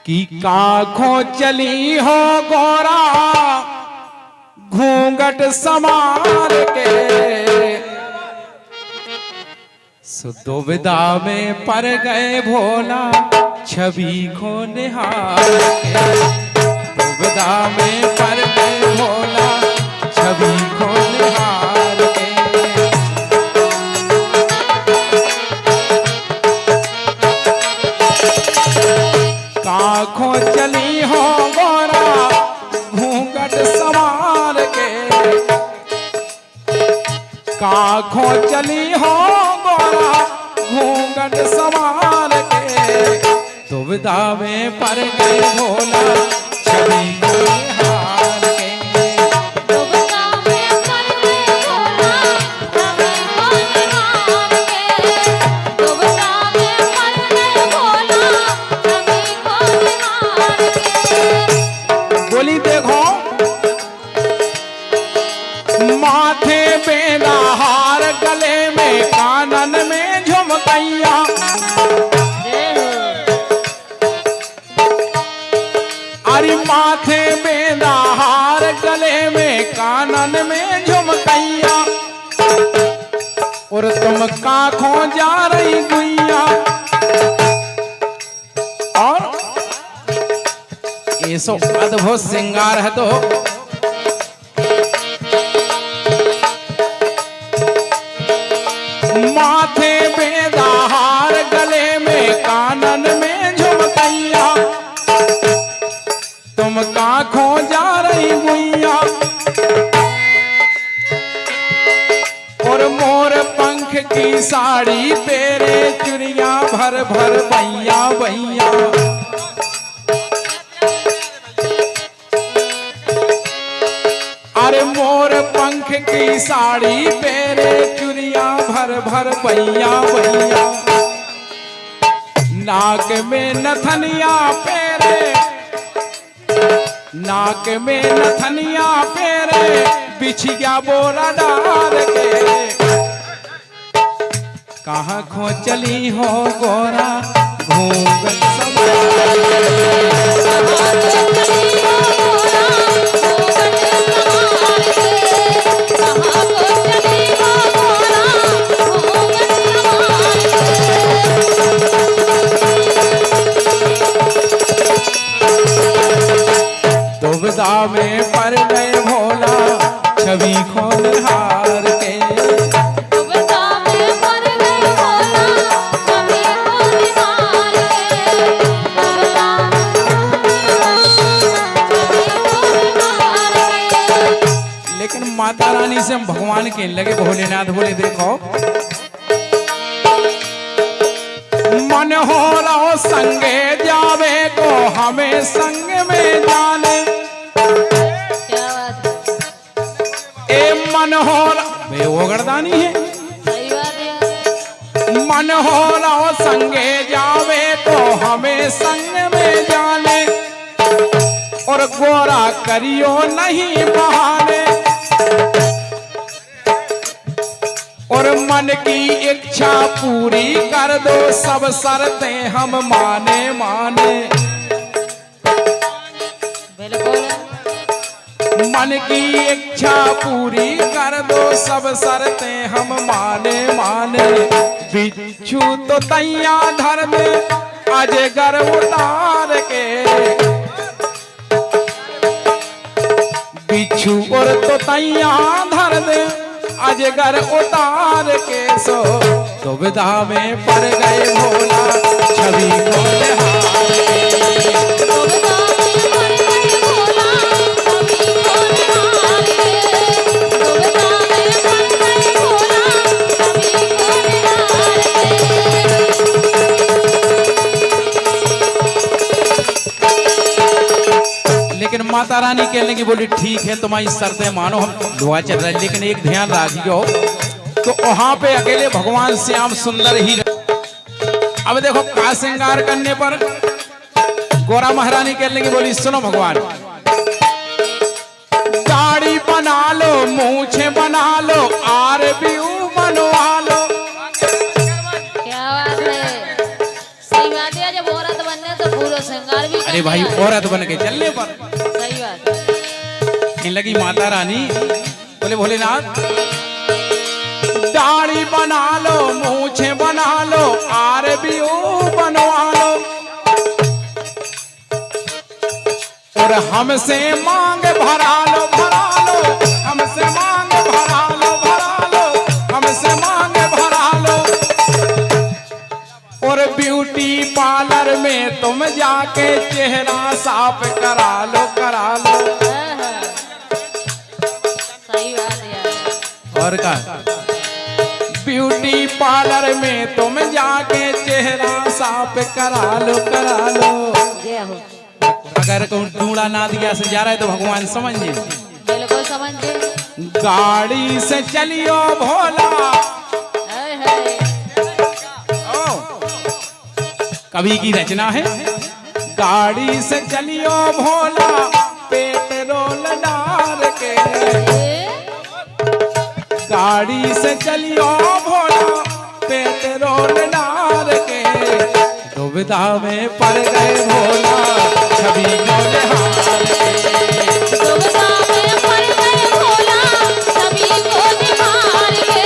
कि काखों चली हो गोरा घूंघट समार के, दुविधा में पड़ गए भोला छवि को निहार के, दुविधा में पड़ गए भोला छवि को निहार के। काखों चली हो गोरा घूंघट सवार के, काखों चली हो गोरा घूंघट सवार के, दुविधा में पड़ गए भोला छवि को निहार के, दुविधा में पड़ गए भोला छवि को निहार के, दुविधा में पड़ गए भोला छवि को निहार के। बोली देखो माथे बेला हार गले में कानन में झुमकैया, अरे माथे बेला हार गले में कानन में झुमकैया, और तुम काखों जा रही गुइया। और ये सो अद्भुत श्रृंगार है तो माथे बेदा हार गले में कानन में झुमकैया, तुम काखों जा रही गुइया, और मोर पंख की साड़ी पेरे चुरिया भर भर भैया भैया, अरे मोर पंख की साड़ी पेरे चुरिया भर भर भैया भैया, नाक में नथनिया पेरे, नाक में नथनिया पेरे बिछिया बोरा डार के, कहाँ खो चली हो गोरा घूंघट सवार दुविधा में पड़ गए भोला छवि को निहार के, दुविधा में पड़ गए भोला छवि को निहार के, दुविधा लेकिन माता रानी से हम भगवान के लगे भोलेनाथ बोले देखो मन हो रहो संगे जावे को हमें संग में जाने, क्या बात है, ए मन हो वे वो गर्दानी है, सही बात है, मन हो रहो संगे जावे तो हमें संग में जाने, और गोरा करियो नहीं बहाने, और मन की इच्छा पूरी कर दो सब शर्तें हम माने माने, बिल्कुल मन की इच्छा पूरी कर दो सब शर्तें हम माने माने, बिच्छू तो तैया धर दे अजगर उतार के, बिच्छू और तो तैया धर दे अजगर उतार के, सो दुविधा में पड़ गए भोला छवि को निहार के, दुविधा में पड़ गए भोला छवि को निहार के, दुविधा में पड़ गए भोला छवि को निहार के। लेकिन माता रानी कहने की बोली ठीक है तुम्हारी शर्तें मानो हम दुआ चल रहे, लेकिन एक ध्यान रखियो तो वहां पे अकेले भगवान श्याम सुंदर ही रहे। अब देखो का श्रृंगार करने पर गोरा महारानी कहने की बोली सुनो भगवान दाढ़ी बना लो मूछे बना लो आर भी बनवा लो, क्या बात है, सही बात है, जब औरत बनने तो पूरा श्रृंगार भी अरे भाई औरत बन के चलने पर सही बात है। इन लगी माता रानी बोले भोलेनाथ दाढ़ी बना लो मूछे बना लो आर भी बनवा लो और हमसे मांग भरा लो हमसे मांग भरा लो हमसे मांग भरा लो और ब्यूटी पार्लर में तुम जाके चेहरा साफ करा लो सही बात है यार। और का ब्यूटी पार्लर में तुम जाके चेहरा साफ करा लो जय हो। अगर कहूँ डूड़ा ना दिया से जा रहा है तो भगवान समझे बिल्कुल समझे। गाड़ी से चलियो भोला हाय हाय। कवि की रचना है गाड़ी से चलियो भोला पेट्रोल डाल के गाड़ी से चलियो भोला पेट्रोल डाल के दुविधा में पड़ गए भोला छवि को निहार के दुविधा में पड़ गए भोला छवि को निहार के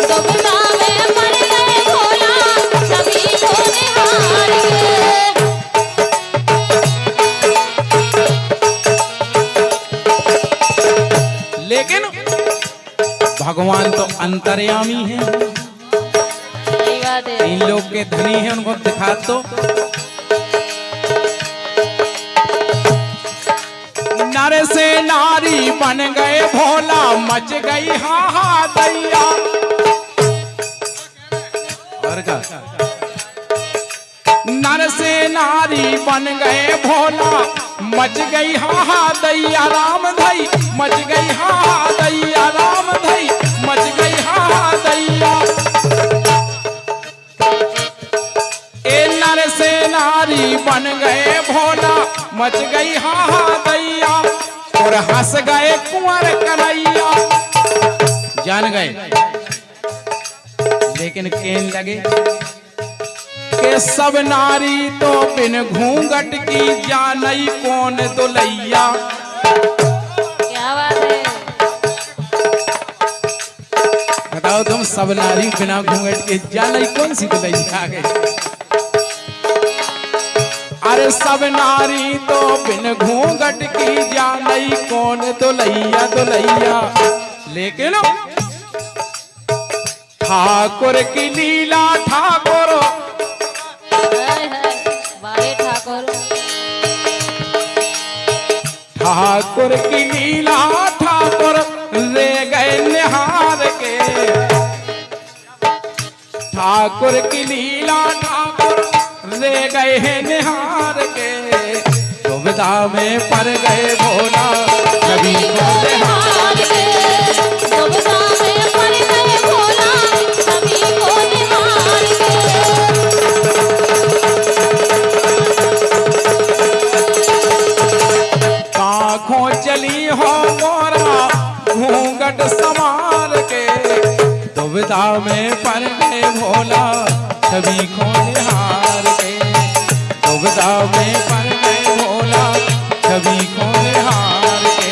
दुविधा में पड़ गए भोला छवि को निहार के। लेकिन भगवान तो अंतर्यामी है सही बात है। इन लोग के धनी है उनको दिखा तो नर से नारी बन गए भोला मच गई दैया और का नर से नारी बन गए भोला मच गई दैया राम धई मच गई दैया राम धई मच गई दैया ए नर से नारी बन गए भोला मच गई दैया और हंस गए कुंवर कन्हैया जान गए लेकिन केन लगे के सब नारी तो बिन घूंघट की जानई कौन दुलैया। क्या बात है। बताओ तुम सब नारी बिना घूंघट के जानई कौन सी दुलैया आ गई। अरे सब नारी तो बिन घूंघट की जानई कौन दुलैया लेकिन ठाकुर की लीला ठाकुर बारे ठाकुर ठाकुर की लीला ठाकुर ले गए निहार के ठाकुर की लीला ठाकुर ले गए हैं निहार के दुविधा में पड़ गए भोला कभी को निहार के दुविधा में पड़ गए भोला छवि को निहार के। आँखों चली हो मोरा घूंघट संभाल के दुविधा में पड़ गए भोला छवि को निहार के दुविधा में पड़ गए भोला छवि को निहार के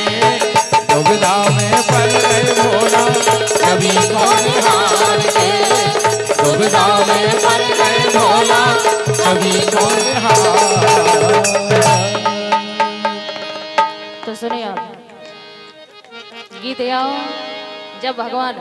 दुविधा में पड़ गए भोला छवि को निहार के दुविधा में पड़ गए भोला छवि को निहार। तो सुनिए आप गीत आओ जब भगवान